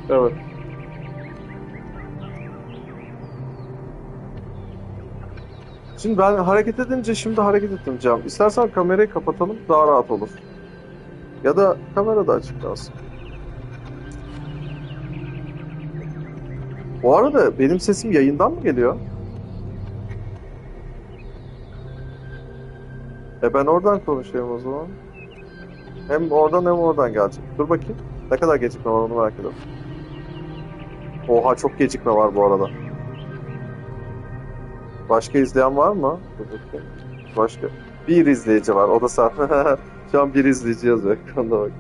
Evet. Şimdi ben hareket edince şimdi hareket ettim Cem. İstersen kamerayı kapatalım daha rahat olur. Ya da kamera da açık kalsın. Bu arada benim sesim yayından mı geliyor? Ben oradan konuşayım o zaman. Hem oradan hem oradan gelecek. Dur bakayım. Ne kadar gecikme var onu merak ediyorum. Oha çok gecikme var bu arada. Başka izleyen var mı? Dur bakayım. Başka. Bir izleyici var. O da sen. Şu an bir izleyici yazıyor ekranda bak.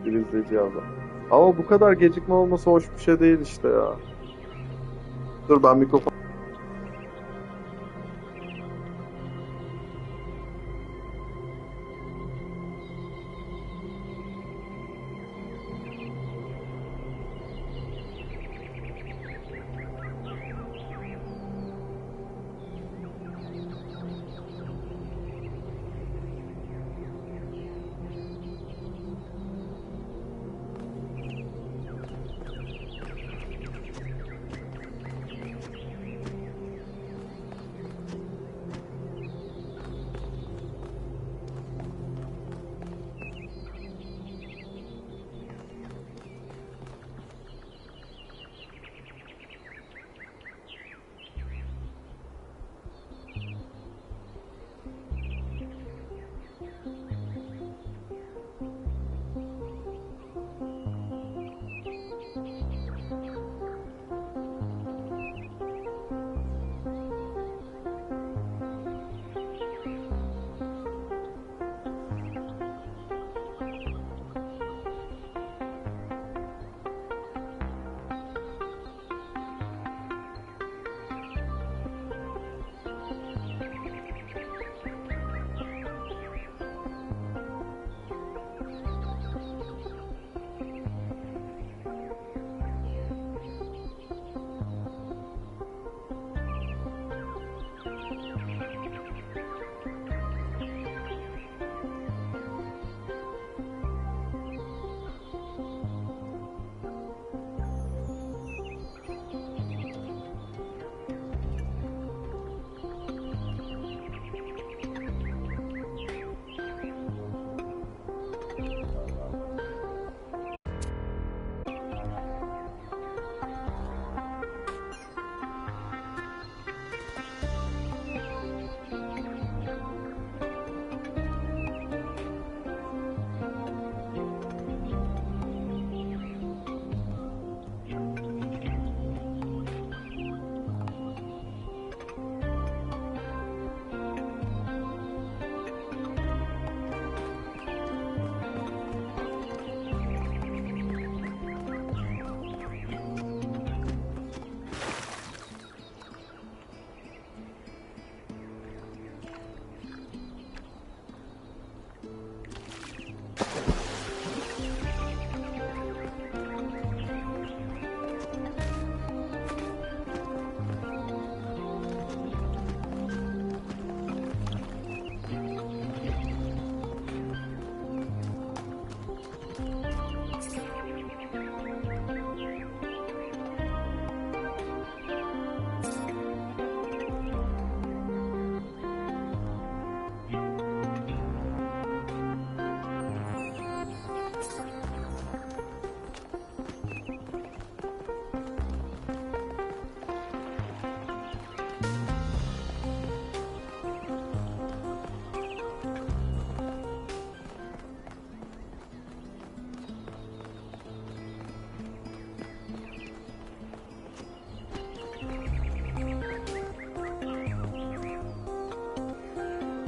Bir izleyici yazdı. Ama bu kadar gecikme olması hoş bir şey değil işte ya. Dur ben mikrofon...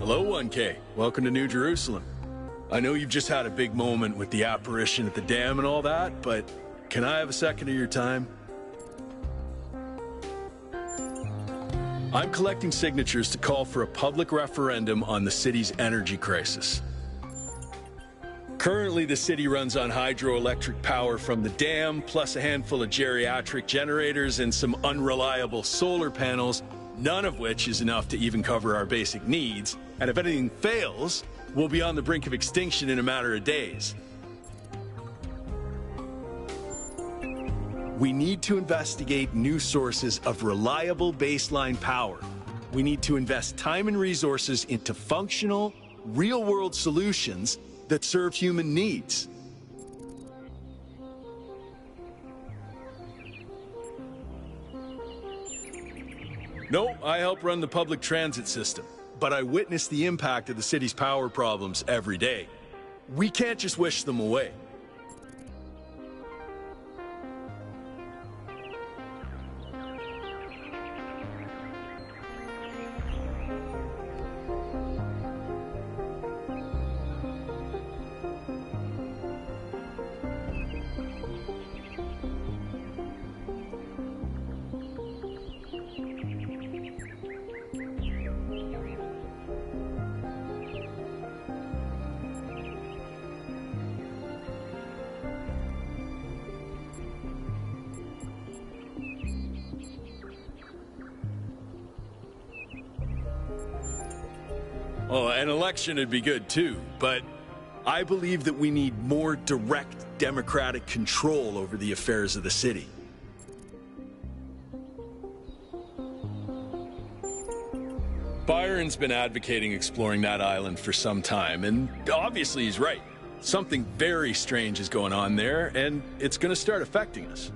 Hello, 1K. Welcome to New Jerusalem. I know you've just had a big moment with the apparition at the dam and all that, but can I have a second of your time? I'm collecting signatures to call for a public referendum on the city's energy crisis. Currently, the city runs on hydroelectric power from the dam, plus a handful of geriatric generators and some unreliable solar panels, none of which is enough to even cover our basic needs. And if anything fails, we'll be on the brink of extinction in a matter of days. We need to investigate new sources of reliable baseline power. We need to invest time and resources into functional, real-world solutions that serve human needs. No, I help run the public transit system, but I witness the impact of the city's power problems every day. We can't just wish them away. Oh, an election would be good too, but I believe that we need more direct democratic control over the affairs of the city. Byron's been advocating exploring that island for some time, and obviously he's right. Something very strange is going on there, and it's going to start affecting us.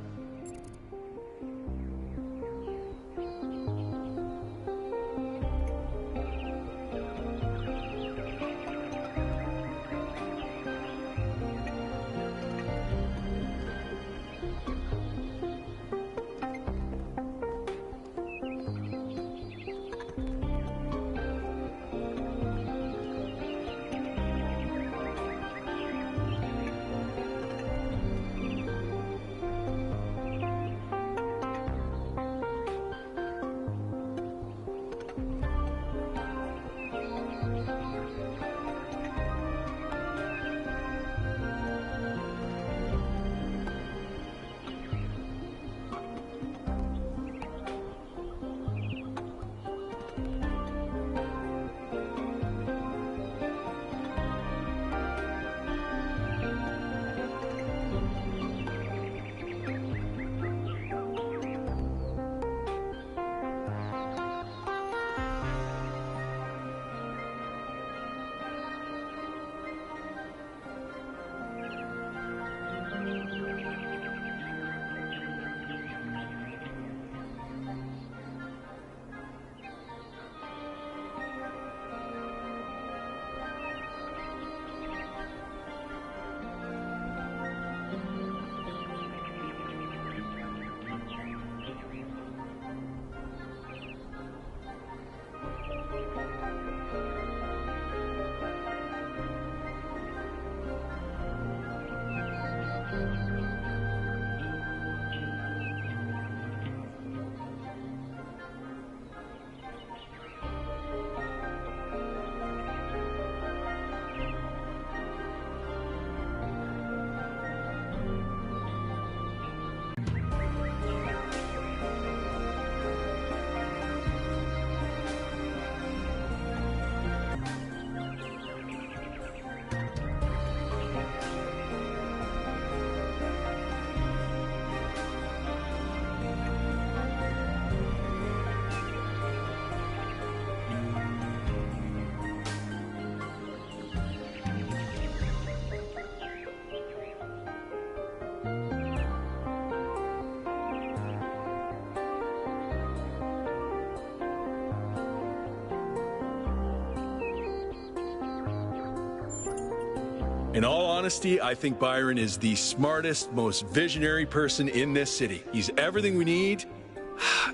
In all honesty, I think Byron is the smartest, most visionary person in this city. He's everything we need,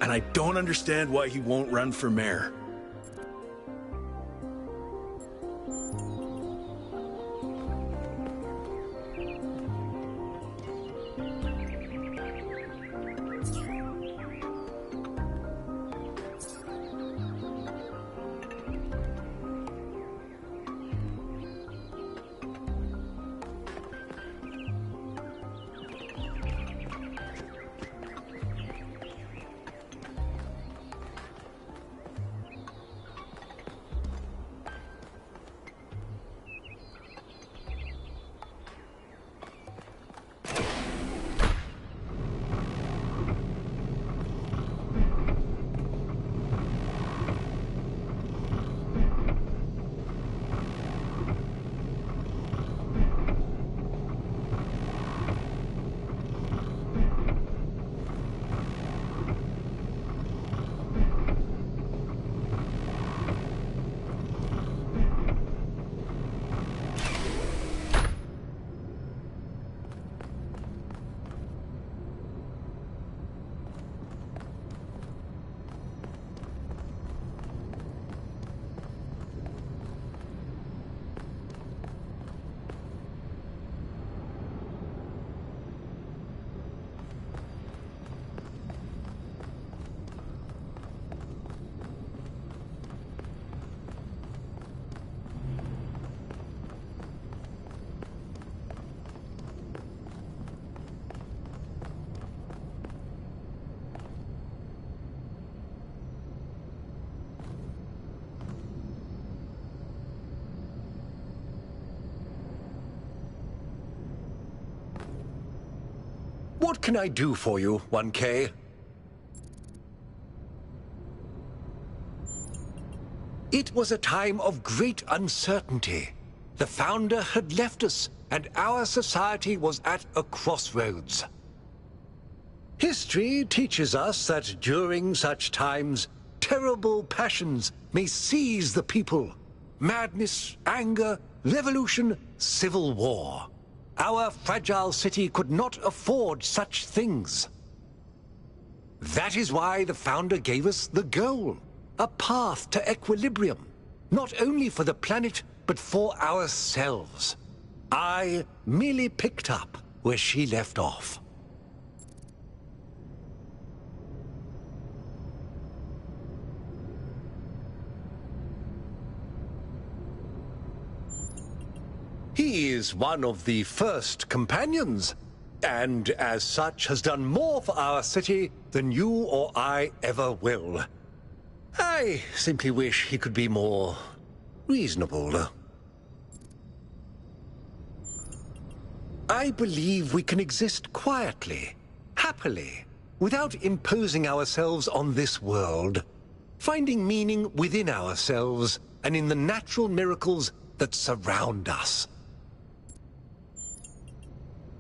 and I don't understand why he won't run for mayor. What can I do for you, 1K? It was a time of great uncertainty. The founder had left us, and our society was at a crossroads. History teaches us that during such times, terrible passions may seize the people. Madness, anger, revolution, civil war. Our fragile city could not afford such things. That is why the founder gave us the goal, a path to equilibrium, not only for the planet, but for ourselves. I merely picked up where she left off. He is one of the first companions, and as such has done more for our city than you or I ever will. I simply wish he could be more reasonable. I believe we can exist quietly, happily, without imposing ourselves on this world, finding meaning within ourselves and in the natural miracles that surround us.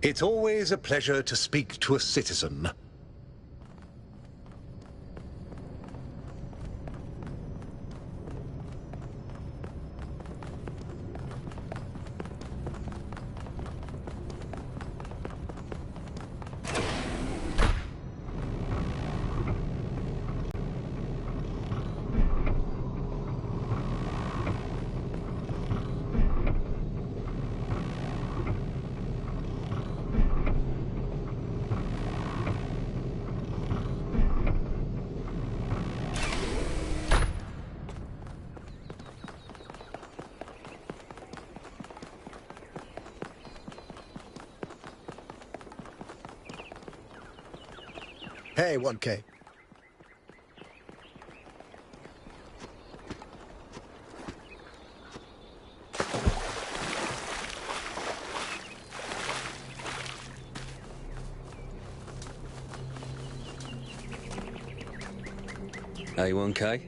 It's always a pleasure to speak to a citizen. Hey, 1K. Hey, 1K.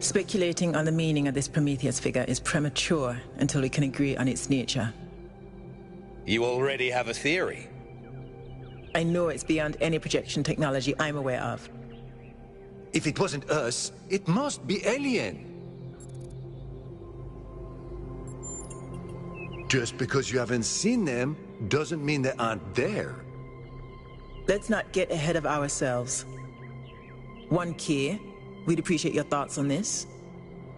Speculating on the meaning of this Prometheus figure is premature until we can agree on its nature. You already have a theory. I know it's beyond any projection technology I'm aware of. If it wasn't us, it must be alien. Just because you haven't seen them doesn't mean they aren't there. Let's not get ahead of ourselves. 1K, we'd appreciate your thoughts on this.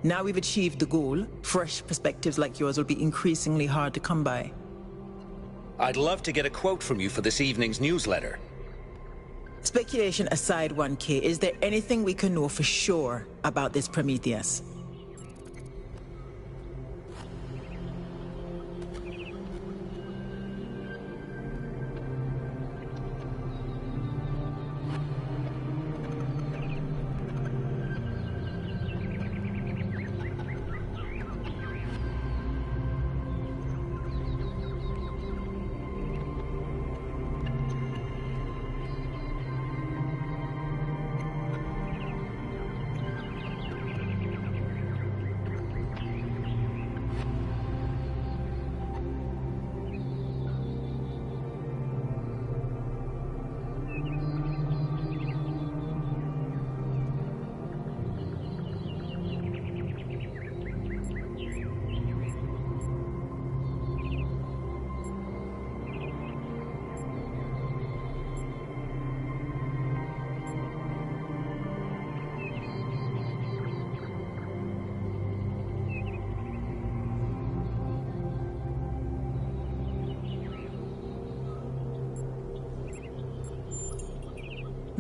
Now we've achieved the goal, fresh perspectives like yours will be increasingly hard to come by. I'd love to get a quote from you for this evening's newsletter. Speculation aside, 1K, is there anything we can know for sure about this Prometheus?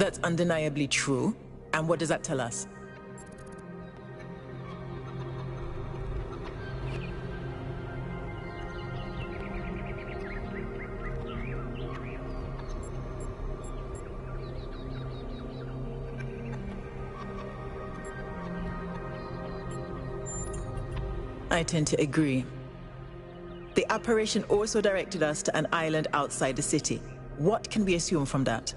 That's undeniably true. And what does that tell us? I tend to agree. The apparition also directed us to an island outside the city. What can we assume from that?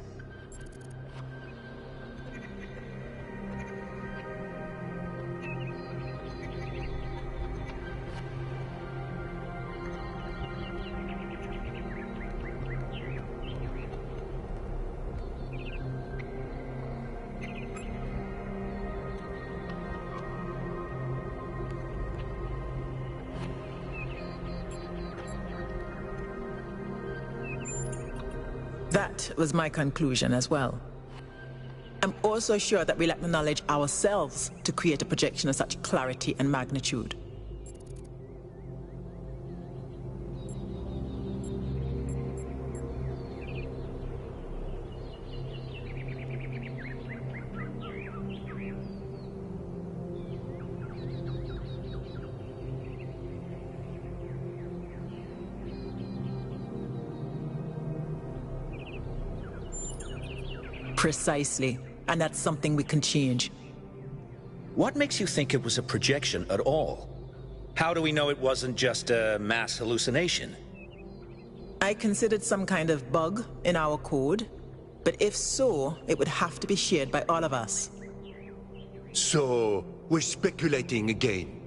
That was my conclusion as well. I'm also sure that we lack the knowledge ourselves to create a projection of such clarity and magnitude. Precisely. And that's something we can change. What makes you think it was a projection at all? How do we know it wasn't just a mass hallucination? I considered some kind of bug in our code, but if so, it would have to be shared by all of us. So, we're speculating again.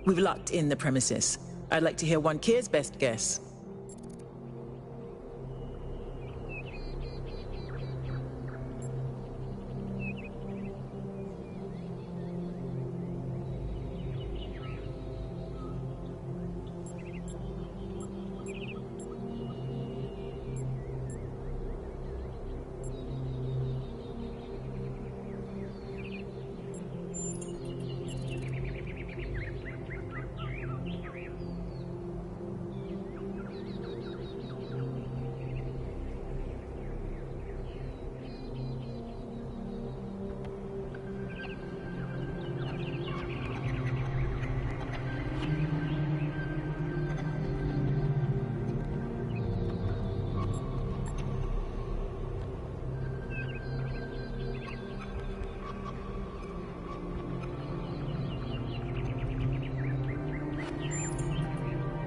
We've locked in the premises. I'd like to hear 1K's best guess.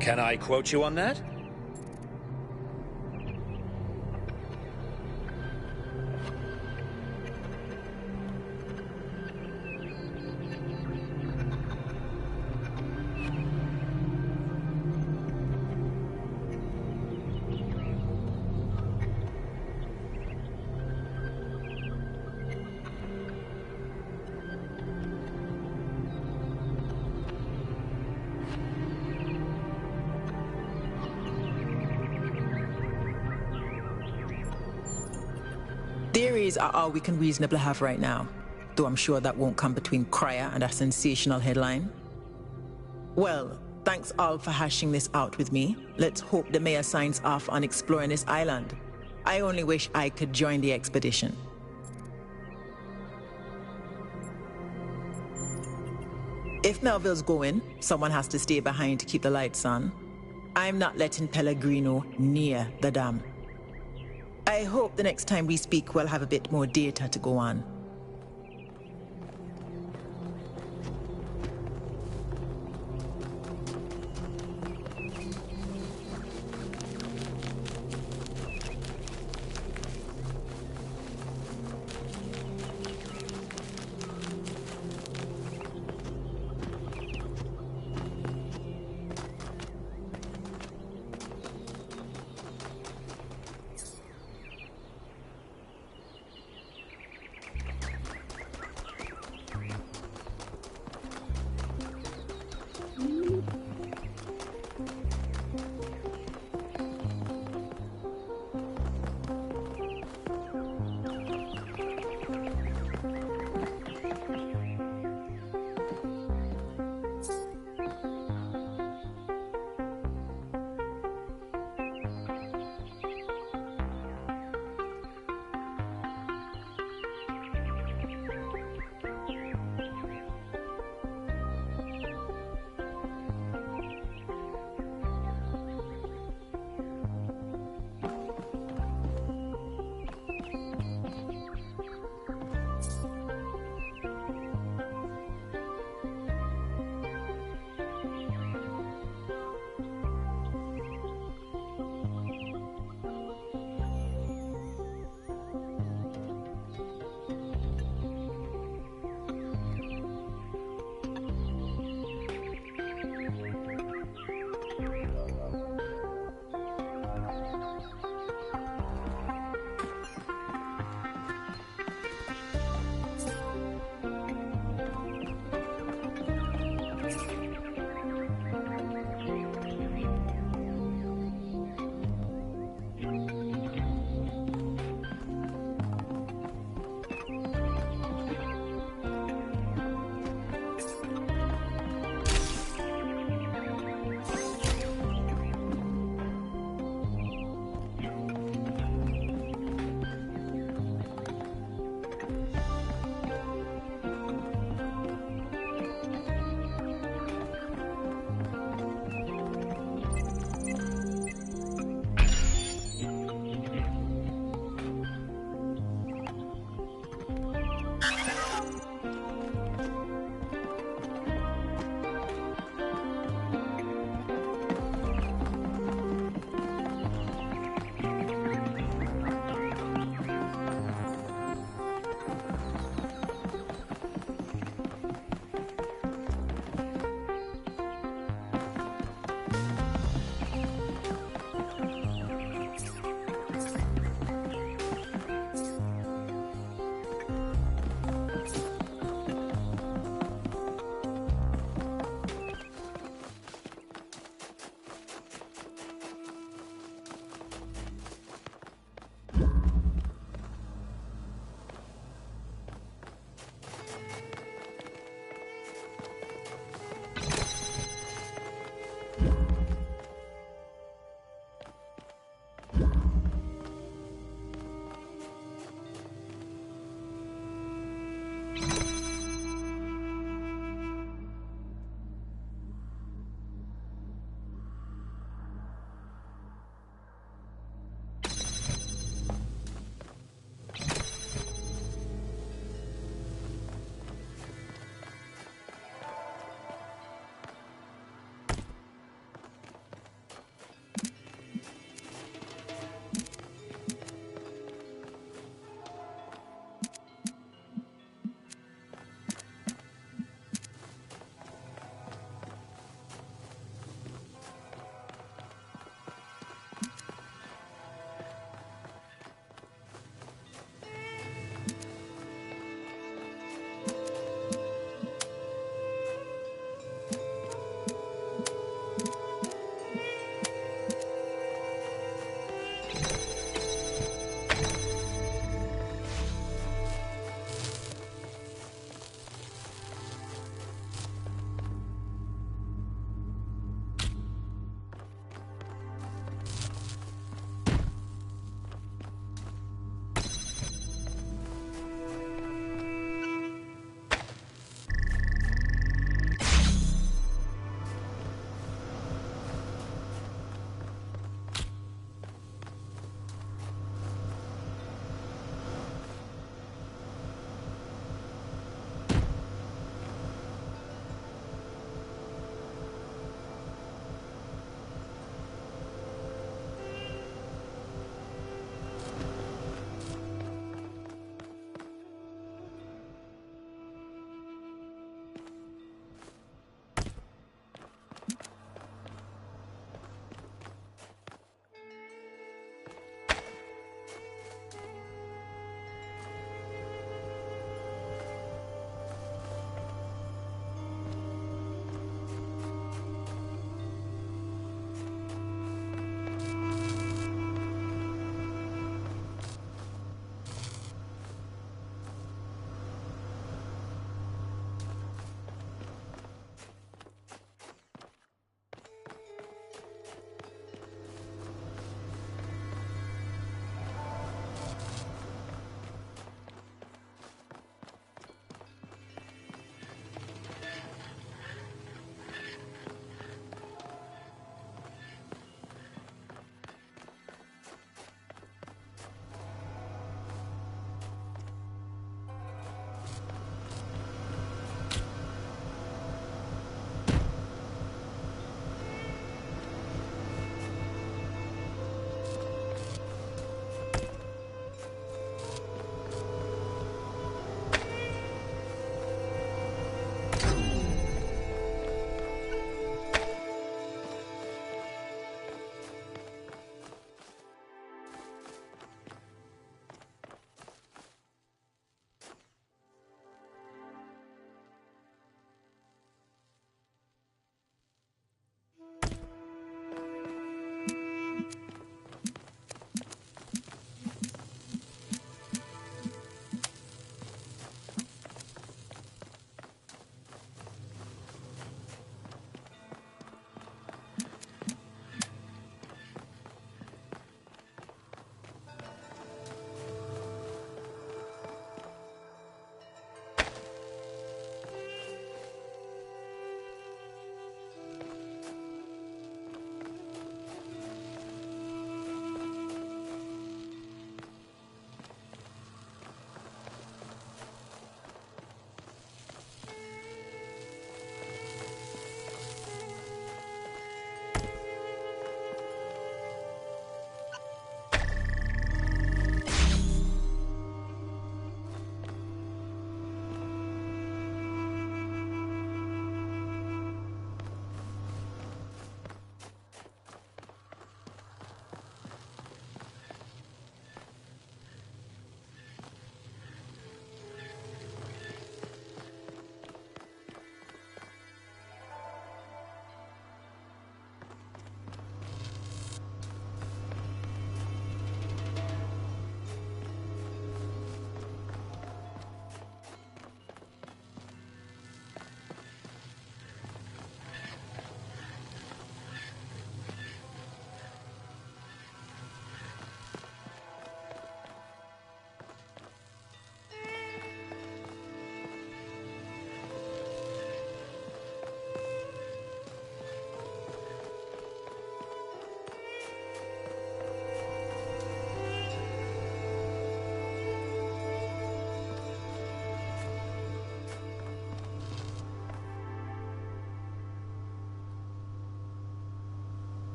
Can I quote you on that? Theories are all we can reasonably have right now, though I'm sure that won't come between Cryer and a sensational headline. Well, thanks all for hashing this out with me. Let's hope the mayor signs off on exploring this island. I only wish I could join the expedition. If Melville's going, someone has to stay behind to keep the lights on. I'm not letting Pellegrino near the dam. I hope the next time we speak we'll have a bit more data to go on.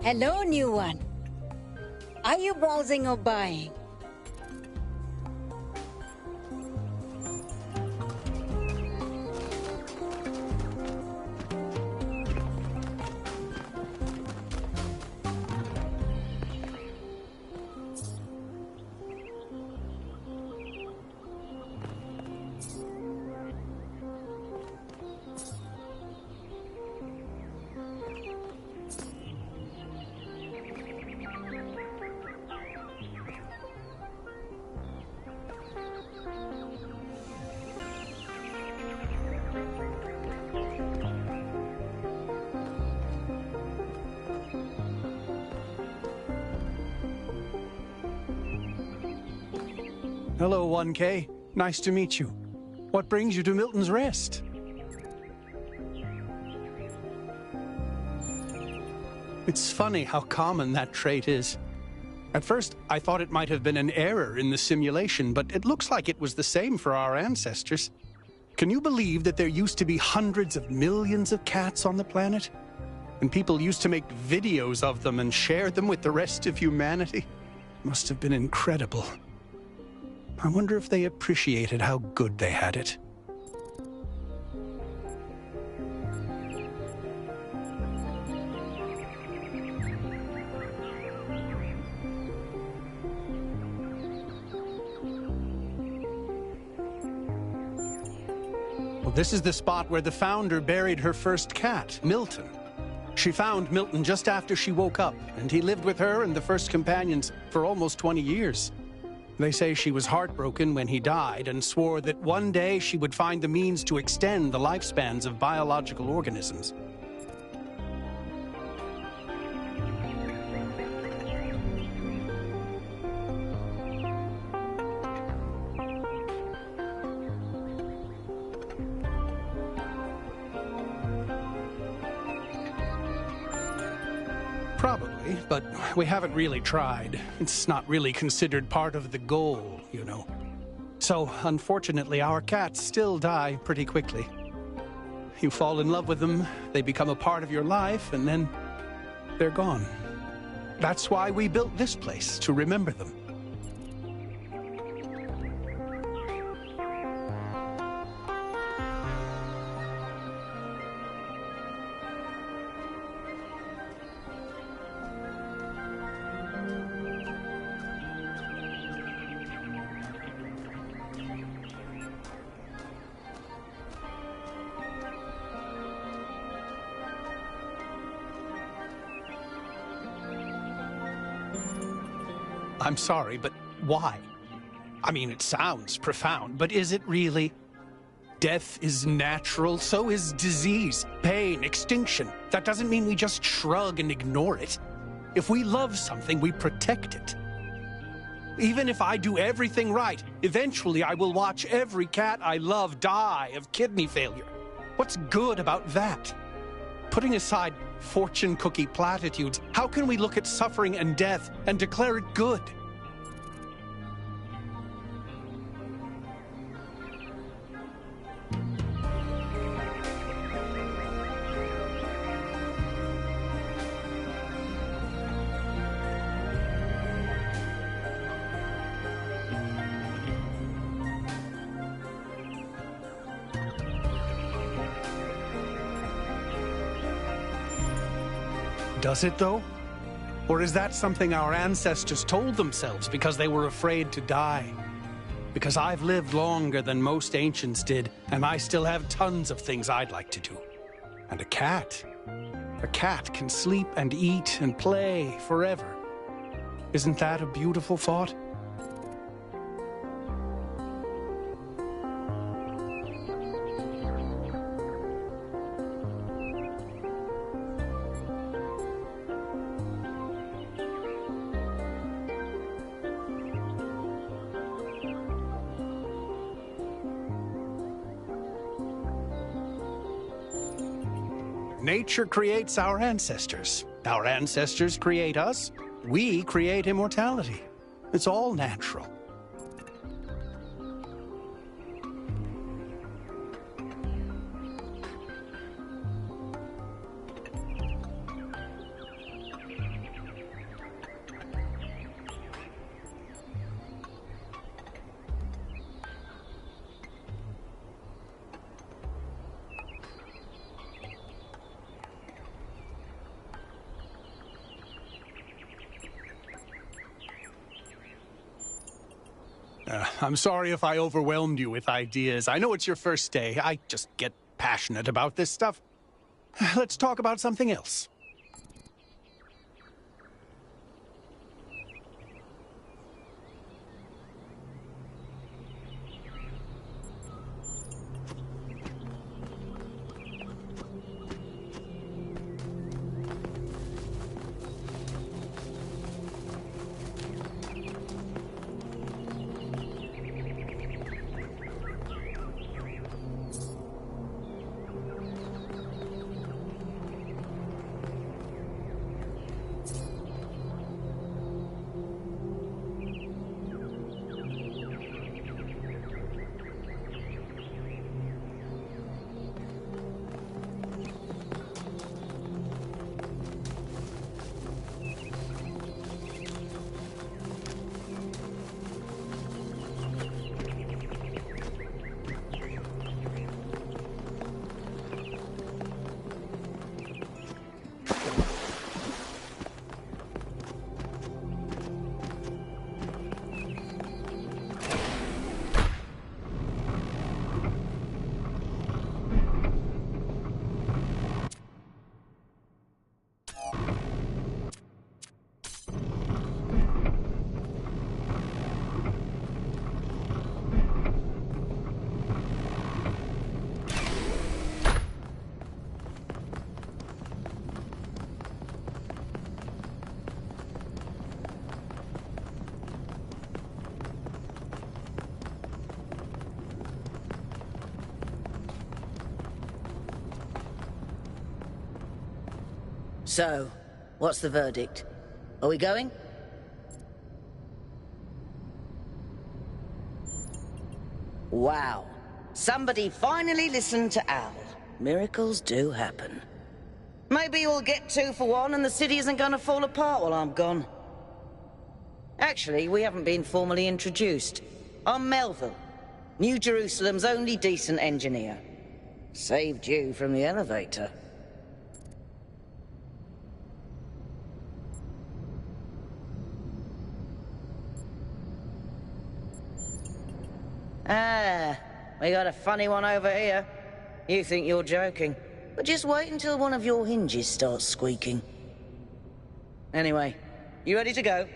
Hello, new one. Are you browsing or buying? Hello, 1K. Nice to meet you. What brings you to Milton's Rest? It's funny how common that trait is. At first, I thought it might have been an error in the simulation, but it looks like it was the same for our ancestors. Can you believe that there used to be hundreds of millions of cats on the planet? And people used to make videos of them and share them with the rest of humanity? Must have been incredible. I wonder if they appreciated how good they had it. Well, this is the spot where the founder buried her first cat, Milton. She found Milton just after she woke up, and he lived with her and the first companions for almost 20 years. They say she was heartbroken when he died and swore that one day she would find the means to extend the lifespans of biological organisms. Probably, but we haven't really tried. It's not really considered part of the goal, you know. So, unfortunately, our cats still die pretty quickly. You fall in love with them, they become a part of your life, and then they're gone. That's why we built this place, to remember them. I'm sorry, but why? I mean, it sounds profound, but is it really? Death is natural, so is disease, pain, extinction. That doesn't mean we just shrug and ignore it. If we love something, we protect it. Even if I do everything right, eventually I will watch every cat I love die of kidney failure. What's good about that? Putting aside fortune cookie platitudes, how can we look at suffering and death and declare it good? Does it, though? Or is that something our ancestors told themselves because they were afraid to die? Because I've lived longer than most ancients did, and I still have tons of things I'd like to do. And a cat can sleep and eat and play forever. Isn't that a beautiful thought? Nature creates our ancestors. Our ancestors create us. We create immortality. It's all natural. I'm sorry if I overwhelmed you with ideas. I know it's your first day. I just get passionate about this stuff. Let's talk about something else. So, what's the verdict? Are we going? Wow. Somebody finally listened to Al. Miracles do happen. Maybe we'll get 2 for 1 and the city isn't gonna fall apart while I'm gone. Actually, we haven't been formally introduced. I'm Melville, New Jerusalem's only decent engineer. Saved you from the elevator. Ah, we got a funny one over here. You think you're joking, but just wait until one of your hinges starts squeaking. Anyway, you ready to go?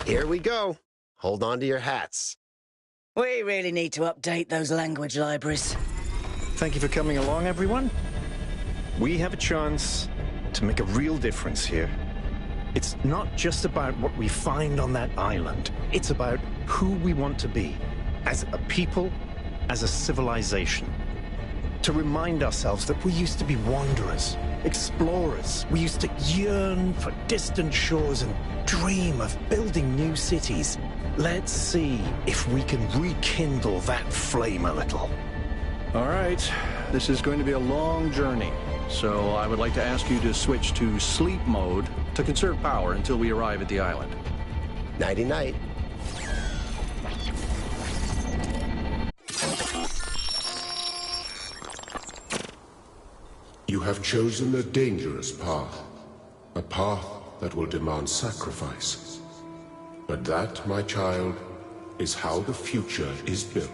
Here we go. Hold on to your hats. We really need to update those language libraries. Thank you for coming along, everyone. We have a chance to make a real difference here. It's not just about what we find on that island. It's about who we want to be, as a people, as a civilization. To remind ourselves that we used to be wanderers, explorers. We used to yearn for distant shores and dream of building new cities. Let's see if we can rekindle that flame a little. All right, this is going to be a long journey, so I would like to ask you to switch to sleep mode to conserve power until we arrive at the island. Nighty-night. You have chosen a dangerous path, a path that will demand sacrifice. But that, my child, is how the future is built.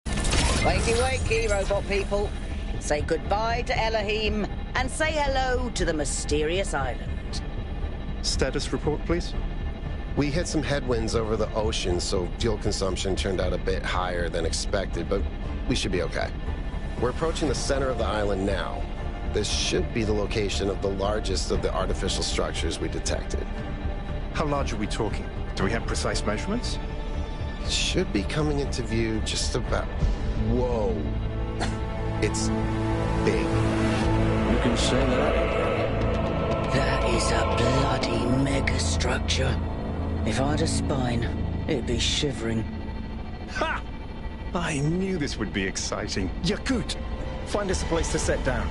Wakey, wakey, robot people. Say goodbye to Elohim, and say hello to the mysterious island. Status report, please. We hit some headwinds over the ocean, so fuel consumption turned out a bit higher than expected, but we should be okay. We're approaching the center of the island now. This should be the location of the largest of the artificial structures we detected. How large are we talking? Do we have precise measurements? It should be coming into view just about... Whoa. It's big. You can say that. That is a bloody mega-structure. If I had a spine, it'd be shivering. Ha! I knew this would be exciting. Yakut, find us a place to set down.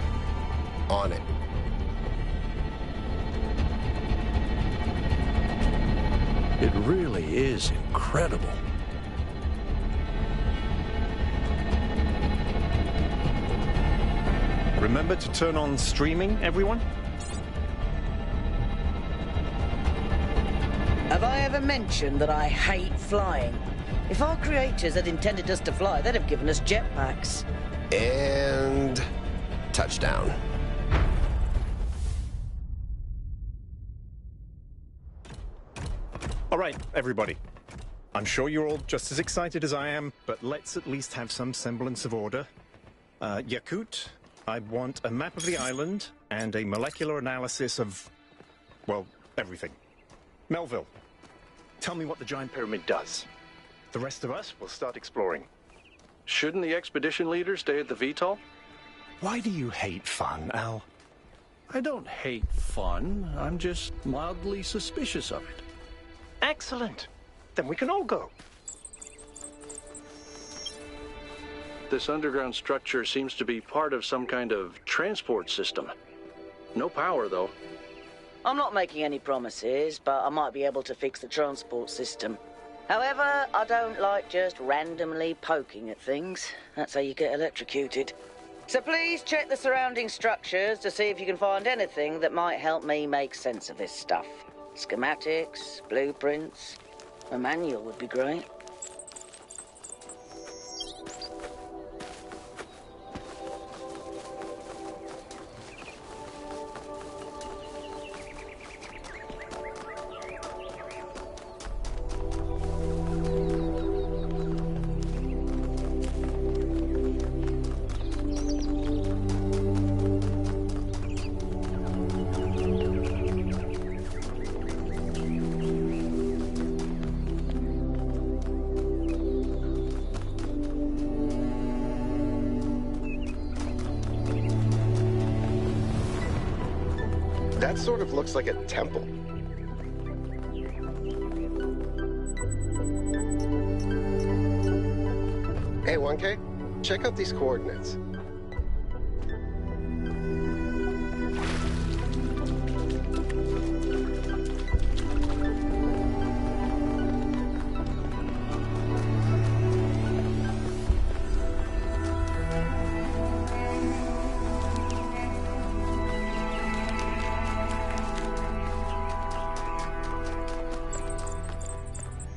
On it. It really is incredible. Remember to turn on streaming, everyone? Have I ever mentioned that I hate flying? If our creators had intended us to fly, they'd have given us jetpacks. And touchdown. All right, everybody. I'm sure you're all just as excited as I am, but let's at least have some semblance of order. Yakut, I want a map of the island and a molecular analysis of, well, everything. Melville, tell me what the giant pyramid does. The rest of us will start exploring. Shouldn't the expedition leader stay at the VTOL? Why do you hate fun, Al? I don't hate fun. I'm just mildly suspicious of it. Excellent. Then we can all go. This underground structure seems to be part of some kind of transport system. No power, though. I'm not making any promises, but I might be able to fix the transport system. However, I don't like just randomly poking at things. That's how you get electrocuted. So please check the surrounding structures to see if you can find anything that might help me make sense of this stuff. Schematics, blueprints, a manual would be great. That sort of looks like a temple. Hey, 1K, check out these coordinates.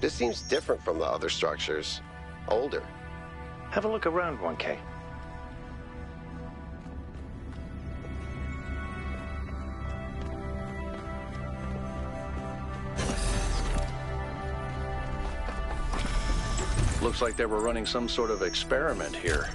This seems different from the other structures. Older. Have a look around, 1K. Looks like they were running some sort of experiment here.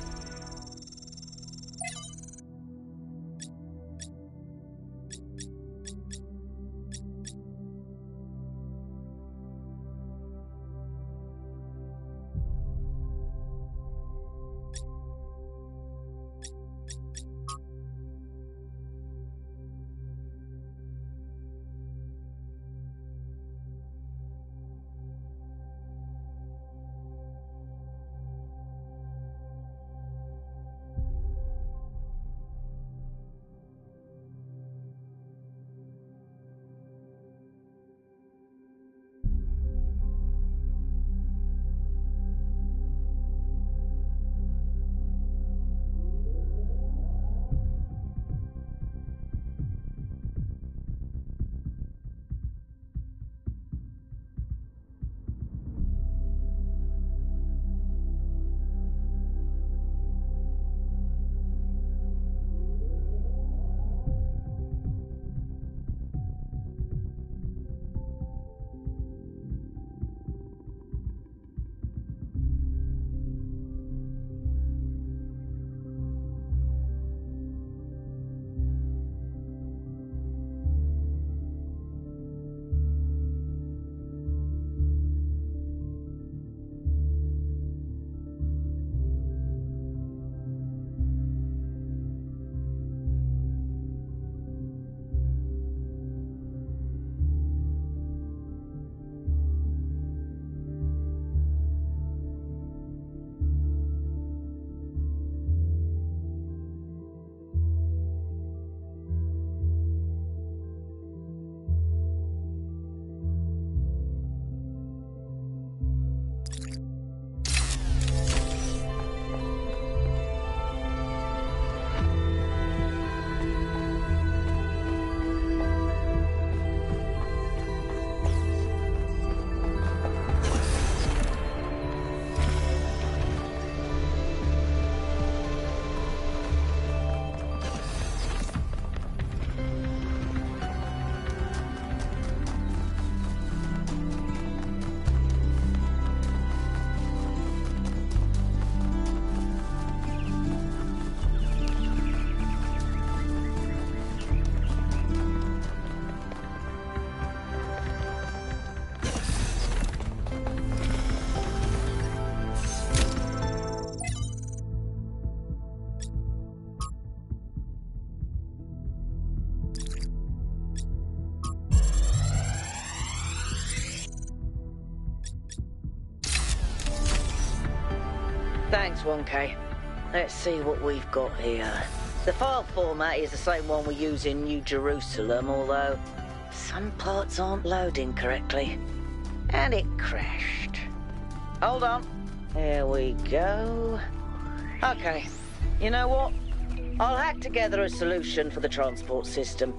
Thanks, 1K. Let's see what we've got here. The file format is the same one we use in New Jerusalem, although some parts aren't loading correctly. And it crashed. Hold on. There we go. Okay. You know what? I'll hack together a solution for the transport system.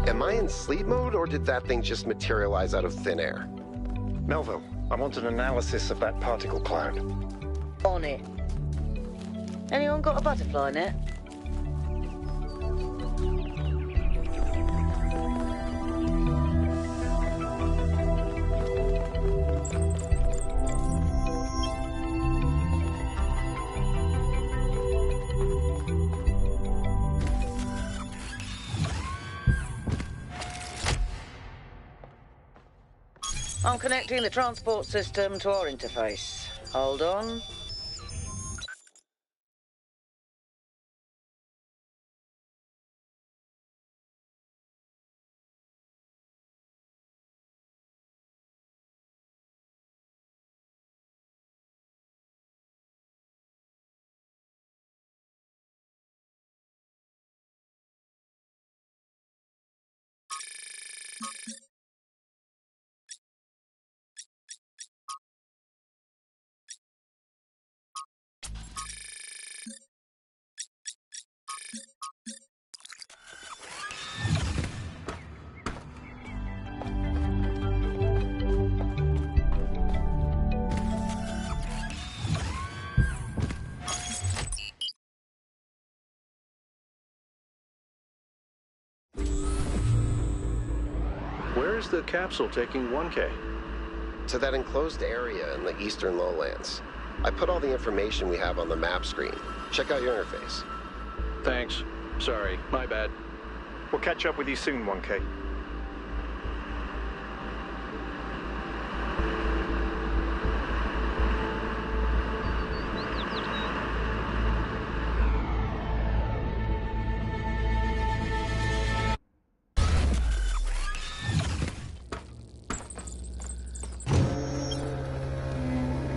Am I in sleep mode, or did that thing just materialize out of thin air? Melville, I want an analysis of that particle cloud. On it. Anyone got a butterfly net? I'm connecting the transport system to our interface. Hold on. Where is the capsule taking 1K? To that enclosed area in the eastern lowlands. I put all the information we have on the map screen. Check out your interface. Thanks. Sorry, my bad. We'll catch up with you soon, 1K.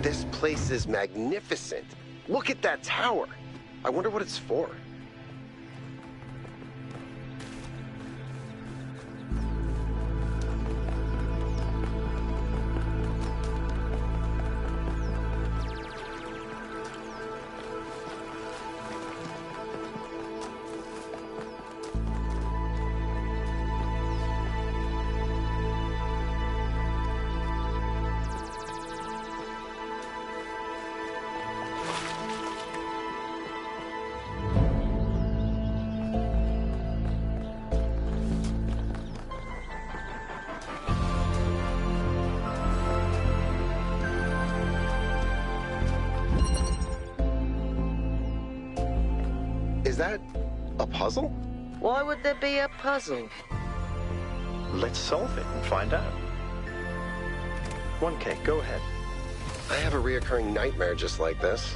This place is magnificent. Look at that tower. I wonder what it's for. Is that a puzzle? Why would there be a puzzle? Let's solve it and find out. 1K, go ahead. I have a reoccurring nightmare just like this.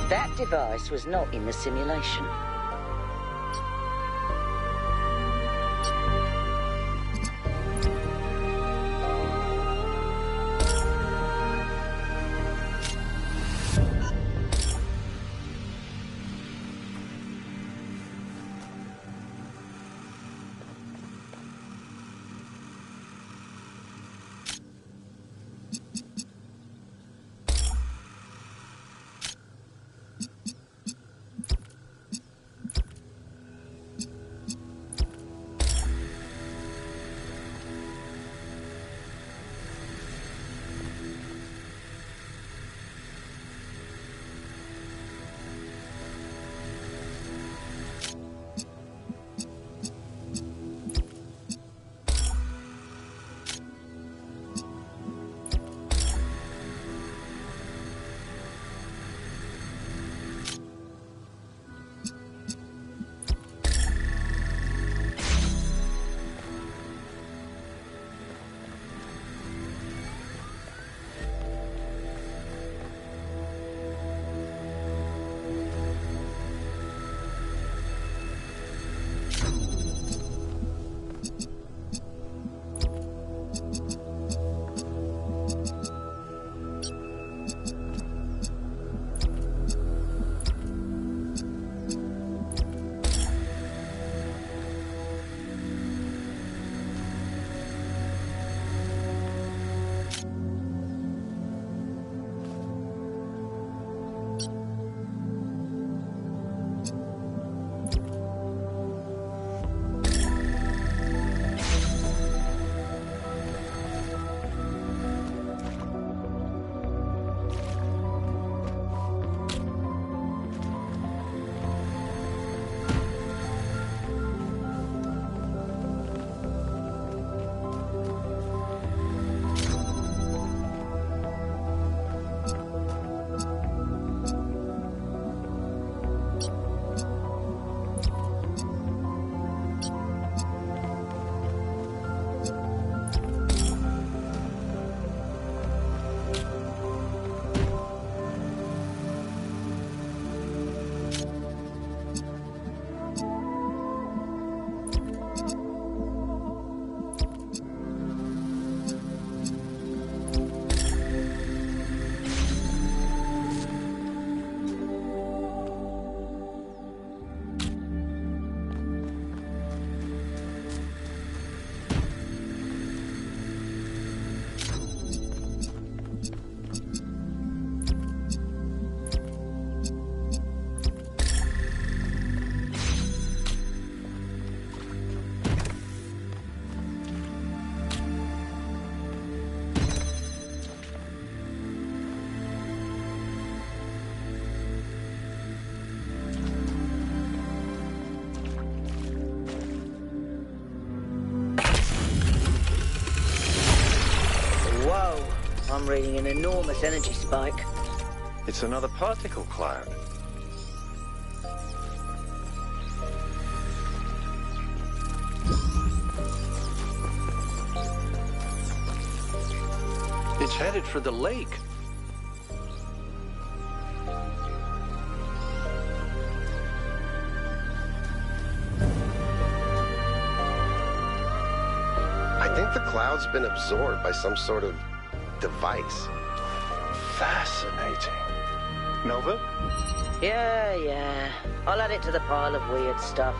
That device was not in the simulation. I'm reading an enormous energy spike. It's another particle cloud. It's headed for the lake. I think the cloud's been absorbed by some sort of device. Fascinating. Nova? Yeah. I'll add it to the pile of weird stuff.